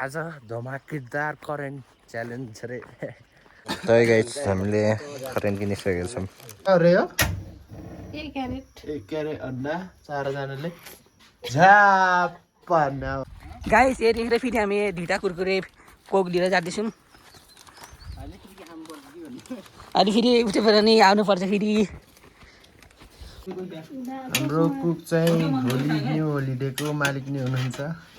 आज धमाकेदार current challenge रे तै गाइस हामीले करेन्ट किनिसकेका छौँ। अरे हो एक क्यारेट अन्डा चारजनाले झापन गाइस यतिखेर फेरि हामी दुईवटा कुरकुरे कोक लिएर जाँदैछौँ। अनि फेरि उठेर नि आउनुपर्छ फेरि। हाम्रो कुक चाहिँ होली न्यू होलिडेको मालिक नै हुनुहुन्छ।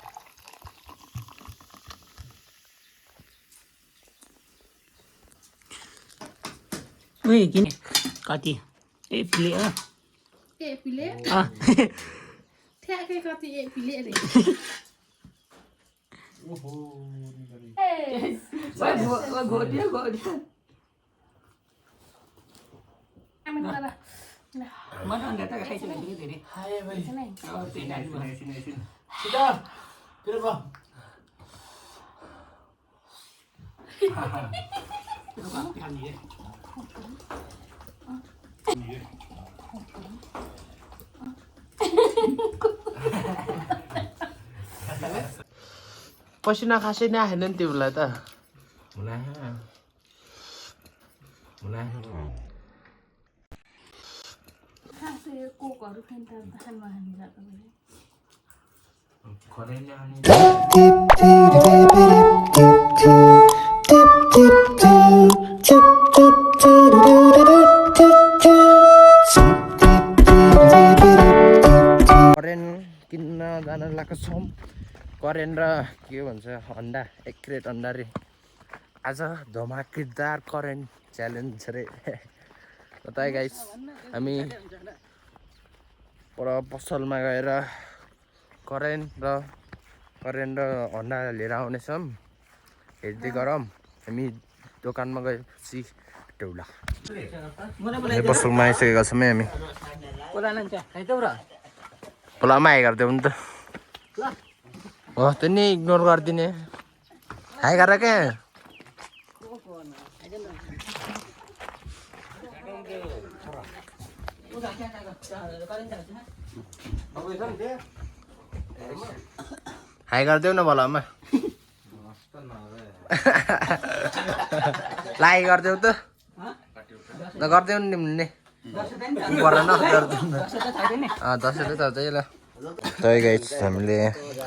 उही किन कति ए पिले हो ए पिले ठ्याकै कति ए पिले रे घोड्यो घोड्यो मलाई अन्डा त खाइसकेको छु कि धेरै पसिना खासै नै आएन नि त्यो बेला त कोकहरू खान्छ खानमा खानु जाँदा करेन्ट किन्न जान लागेको छौँ। करेन्ट र के भन्छ अन्डा एक क्रेट अन्डा रे आज धमाकेदार करेन्ट च्यालेन्ज रे बताए गाइस हामी पर पसलमा गएर करेन्ट र अन्डा लिएर आउनेछौँ। हेर्दै गरौँ हामी दोकानमा गएपछि टौला पसलमा आइसकेका छौँ हामी। खोलामा हाई गरिदेऊ नि त हो त्यो नि इग्नोर गरिदिने हाई गरेर क्या हाई गरिदेऊ न भलामा लाइ गरिदेऊ त गरिदेऊ नि तिमीले दसैँले त त्यही ल तै गाइस हामीले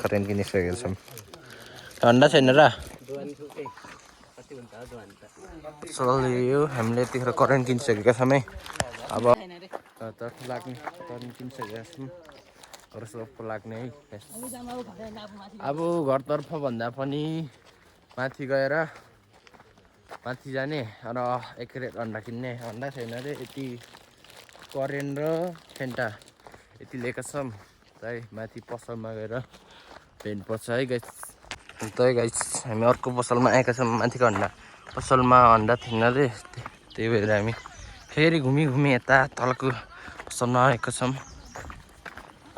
करेन्ट किनिसकेका छौँ। अन्डा छैन र चल्यो हामीले यतिखेर करेन्ट किनिसकेका छौँ है। अब तर्फ लाग्ने करेन्ट किनिसकेका छौँ घरतर्फ लाग्ने है। अब घरतर्फ भन्दा पनि माथि गएर माथि जाने र एक क्रेट अन्डा किन्ने। अन्डा छैन अरे यति करेन्ट र फेन्टा यति लिएका छौँ। है माथि पसलमा गएर हेर्नुपर्छ है गाइस। तै गाइस हामी अर्को पसलमा आएका छौँ। माथिको अन्डा पसलमा अन्डा थिएन रे त्यही भएर हामी फेरि घुमी यता तलको पसलमा आएका छौँ।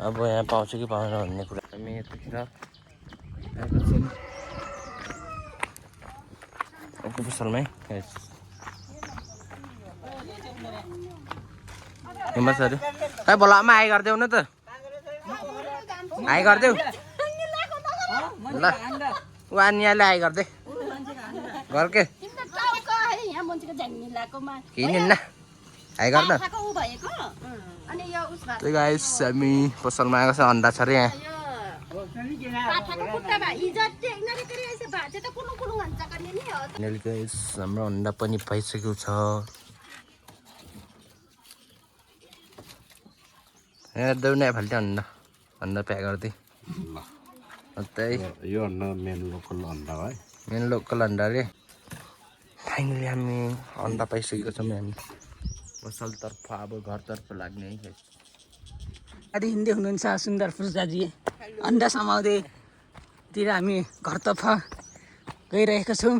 अब यहाँ पाउँछ कि पाउँदैन भन्ने कुरा हामी यतिखेर आएका छौँ अर्को पसलमै गाइस। हिम्मतहरू खै बोलामा हाई गरिदेऊ न त हाई गरिदेऊ ल वानियाले हाई गरिदे घर के किनिन्न हाई गर्न त्यही गाइस हामी पसलमा आएको छ अन्डा छ अरे यहाँ। हाम्रो अन्डा पनि पाइसकेको छ। हेर्दै नै फाल्टो अन्डा प्याक गरिदिए त्यही यो अन्डा मेन लोकल अन्डा है। मेन लोकल अन्डा रे फाइनली हामी अन्डा पाइसकेको छौँ। हामी पसलतर्फ अब घरतर्फ लाग्ने है। आदि हिँड्दै हुनुहुन्छ सुन्दर फुर्जाजी अन्डा समाउँदैतिर हामी घरतर्फ गइरहेका छौँ।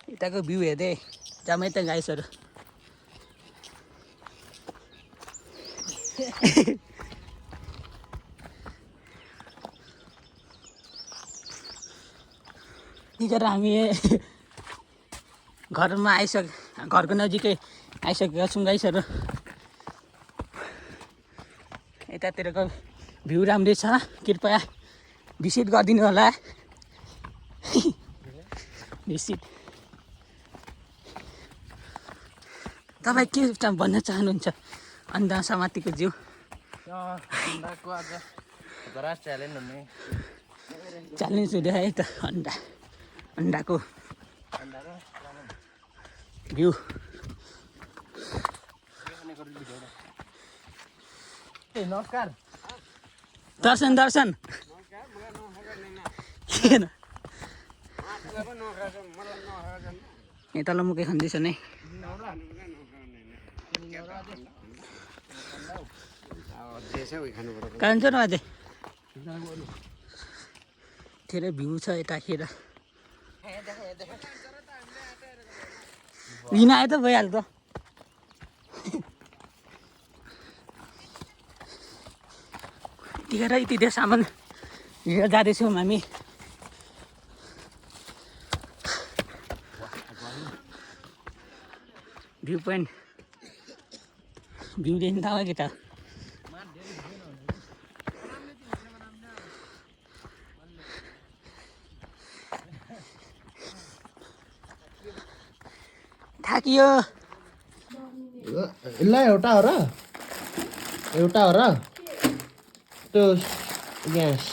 यताको भ्यू हेर्दै जम्मै त गाइसहरू यतिखेर हामी घरमा घरको नजिकै आइसकेका छौँ गाइसहरू। यतातिरको भ्यू राम्रै छ, कृपया भिजिट गरिदिनु होला। भिजिट। तपाईँ के भन्न चाहनुहुन्छ अन्डा समातिको जिउ? अन्डाको आज जरा च्यालेन्ज हुने च्यालेन्ज हुँदै है त अन्डाको भ्यू। नमस्कार दर्शन किन यहाँ तल मुकै खाँदैछ नै। खान्छ न अझै धेरै भ्यू छ यताखेर। लिन आयो त भइहाल्छ। यतिखेर यति धेरै सामान लिएर जाँदैछौँ हामी। भ्यू पोइन्ट भ्यू देख्नु थाहा कि त थाकियो। ल एउटा हो र त्यो ग्यास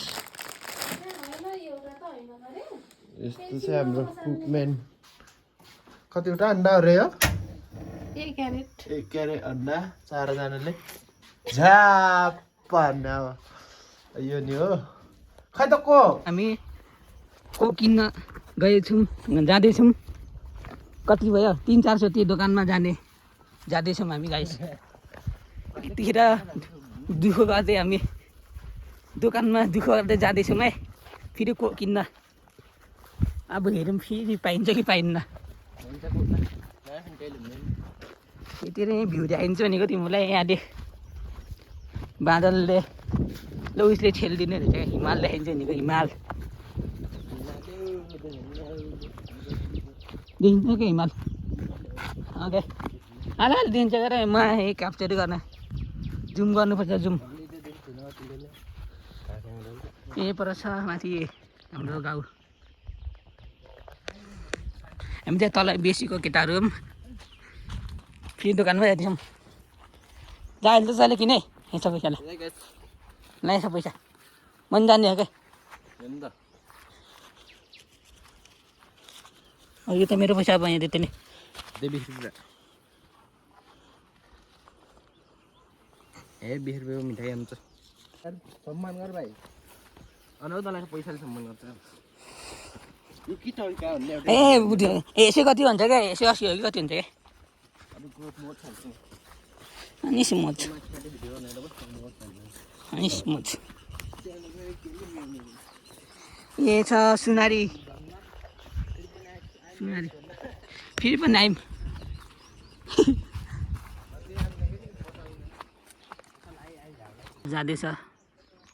यस्तो चाहिँ हाम्रो कुकम्यान। कतिवटा अन्डा हो रे हो? 1 क्यारेट। 1 क्यारेट अन्डा 4 जनाले झाप अन्डा यो नि हो। खै त को हामी को किन्न जाँदैछौँ। कति भयो 3-400 त्यो दोकानमा जाँदैछौँ हामी गाइस। यतिखेर दुःख गर्दै हामी दोकानमा दुःख गर्दै जाँदैछौँ है। फेरि को किन्न अब हेरौँ फेरि पाइन्छ कि पाइन्न। यति नै भ्यू देखाइन्छ भनेको तिमीलाई। यहाँले बादलले ल उसले ठेलिदिने रहेछ क्या। हिमाल देखाइन्छ भनेको हिमाल देखिन्छ क्या हिमाल। ओके हाल दिन्छ गएर म क्याप्चर गर्न जुम गर्नुपर्छ। जुम यही पर छ माथि हाम्रो गाउँ। हामी चाहिँ तल बेसीको केटाहरू फेरि दोकानमा जाँदैछौँ। जाअहिले त चल्यो किन है यस्तो पैसाले ल यस्तो पैसा मन जाने हो क्या। यो त मेरो पैसा भयो त्यति नै। ए 20 रुपियाँको मिठाई आउँछ। सम्मान गर भाइ। अनौ तँलाई पैसाले सम्मान गर्छ। यो के तरिका हो नि? यसो कति भन्छ क्या? यसो 80 हो कि कति हुन्छ क्या? अनि स्मुथ ए छ सुनारी फेरि पनि आइम। जाँदैछ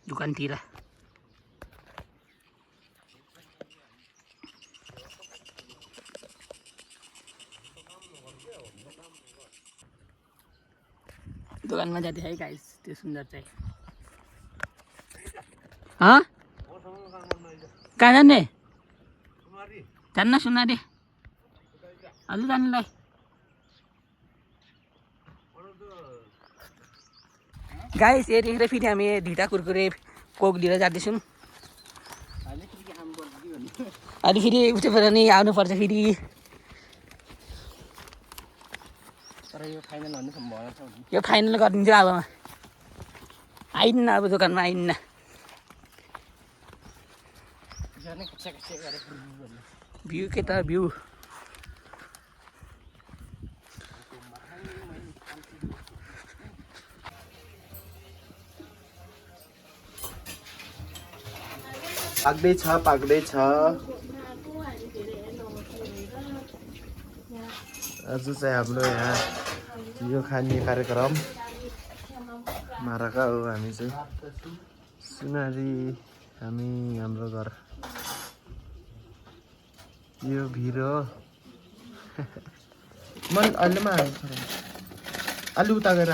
दोकानतिर। दोकानमा जाँदैछ है गाइस। त्यो सुन्दर चाहिँ कहाँ जाने? जान्न सुनारी अलि जानेलाई। गाइस यतिखेर फेरि हामी ढिटा कुरकुरे कोक लिएर जाँदैछौँ। अनि फेरि उठेर नि आउनुपर्छ फेरि। यो फाइनल गरिदिन्छ अब। आइन्न अब दोकानमा आइन्न। भ्यू के त भ्यू। पाक्दैछ आज चाहिँ हाम्रो यहाँ यो खाने कार्यक्रम माराका हो। हामी चाहिँ सुनारी हाम्रो घर यो भिर हो। मन अहिलेमा अलि उता गएर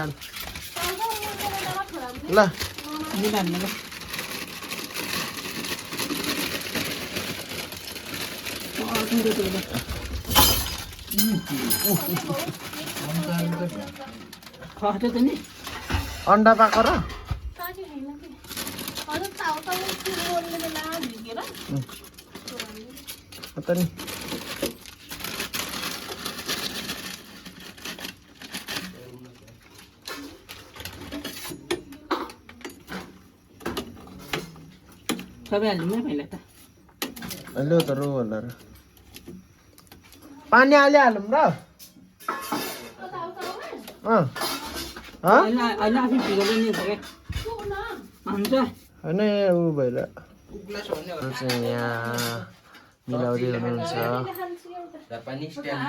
ल मिलान्ने ल खस्यो त नि अन्डा पाएको र ताजी होइन कि हजुर ताउ बोल्ने बेला झिकेर त नि सबै हालिदिउँ है पहिला त लु त रो होला र पानी हालिहालौँ र अहिले अहिले आफै भिगोले नि छ क्या हुन्छ होइन ऊ भएर चाहिँ यहाँ मिलाउँदै हुनुहुन्छ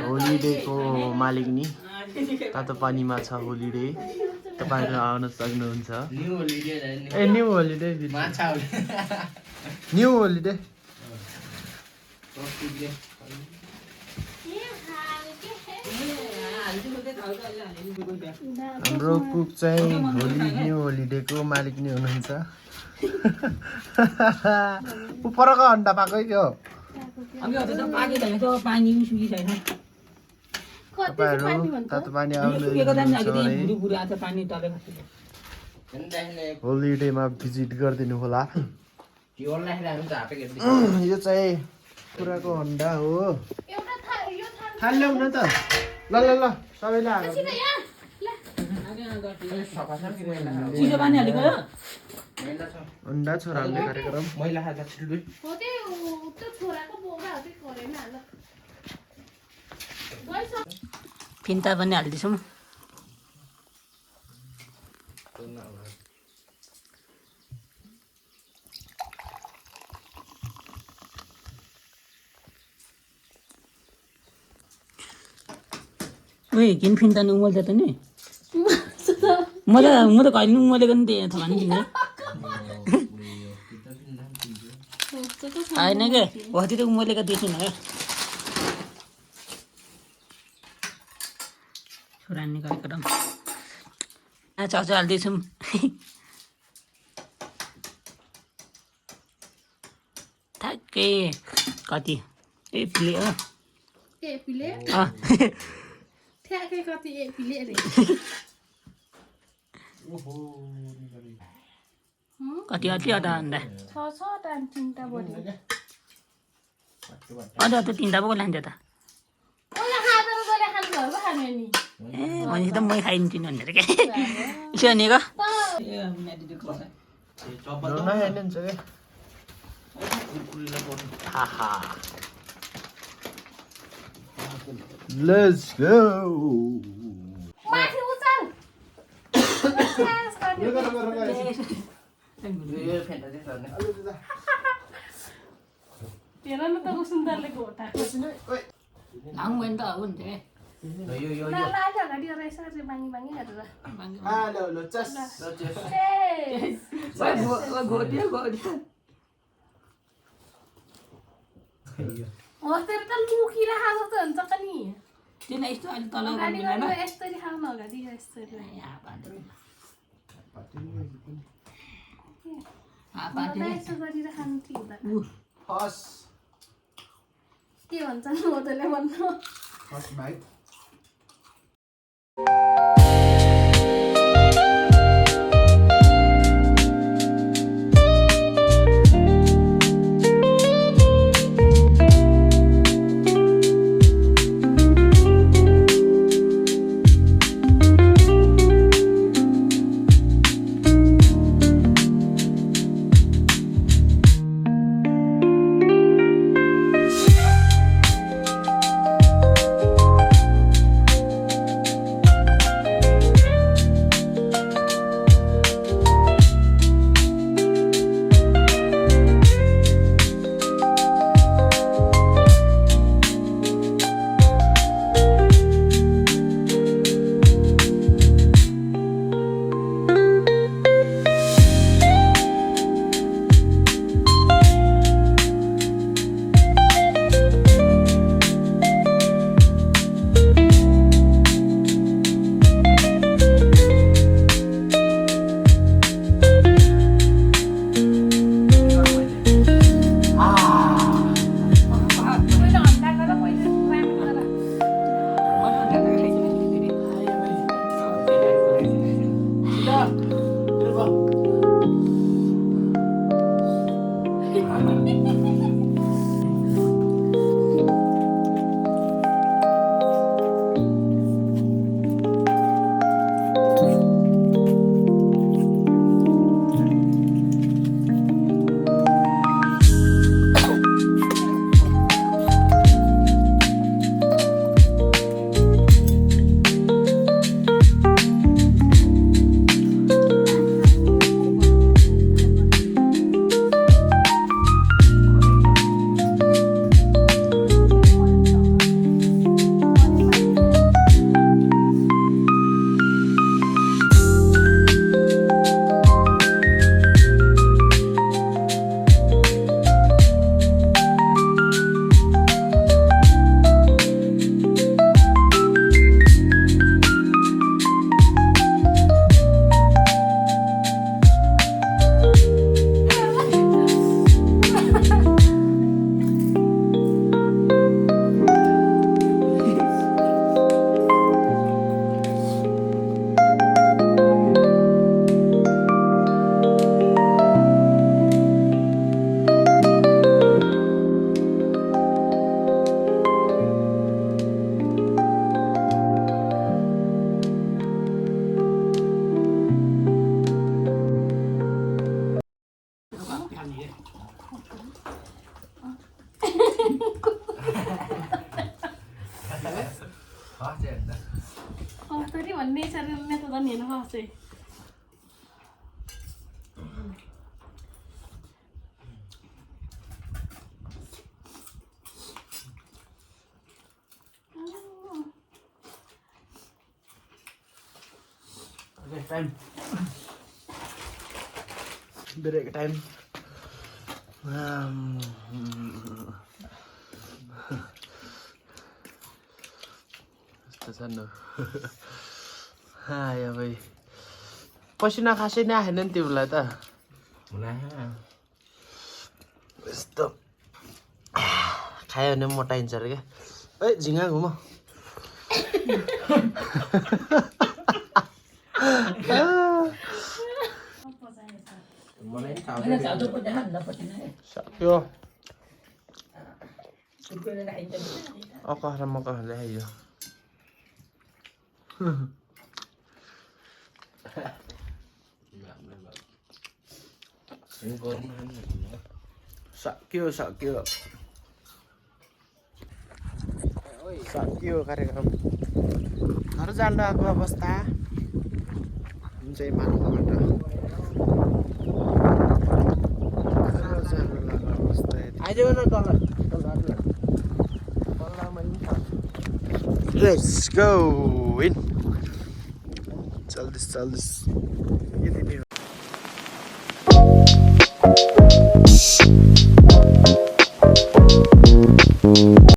होलिडेको मालिकनी तातो पानीमा छ होलिडे तपाईँहरू आउन सक्नुहुन्छ a new holiday new holiday हाम्रो कुक चाहिँ न्यू होलिडेको मालिक नै हुनुहुन्छ परको अन्डा पाएकै थियो अब यो त पाके छैन त्यो पानी पनि सुकी छैन तपाईँहरू तातो पानी सुकेको जान्छ आउनु अहिले भुरी भुरी आएको पानी तले खसेको होलिडेमा भिजिट गरिदिनु होला यो चाहिँ कुराको अन्डा हो थाल ल्याउ न त ल ल ल सबैले हाल्नु चिसो पानी हालेको हो अन्डा छोराहरूले कार्यक्रम हो त्यो छोराको बोका हो त्यो गरेन ल फिन्ता पनि हालिदिन्छौँ उयो किन फिन्ता नि उमल्छ त नि म त कहिले उमलेको नि थिएँ थाहा नि होइन के हतिर उमलेको देखिन क्या छोरानी कार्यक्रम चाउचाउ हाल्दैछौँ ठ्याक्कै कति ए प्ले हो ए पिले ठ्याकै कति ए पिले रे कति अति अदा अन्डा छ टाइम चिन्ता बढी अझ त तिनवटा पो लान्छ त ओला खाँदैन गरे खानु घरको खानु नि ए भनेपछि त मै खाइदिन्छु नि भनेर क्या यसो भनेको Let's go. माथि उचाल हेर न त सुन्दरले घोटा लाउँ भने त हो नि त अगाडि रहेछ बाङ्गी बाङ्गी गरेर हस्तेर त लुकिरहेको त हुन्छ त नि त्यसलाई यस्तो अहिले तल अगाडि गरेर यस्तरी खाउन अगाडि यस्तरी यसो गरेर खानु ठिक हुँदैन के भन्छन् मोदले भन्नु तरी भन्ने शरीरले त झन् हेर्नु पर्छ टाइम ब्रेक टाइम यस्तो छ नि या भाइ पसिना खासै नआएन नि तिमीलाई त यस्तो खायो भने मोटाइन्छ अरे क्या ए झिङ्गा घुम सक्यो अकहरा मकहरा ल्याइयो सक्यो सक्यो सक्यो कार्यक्रम घर जान आएको अवस्था हुन्छ मानवबाट आइदेऊ न Let's go in. चल्दैछ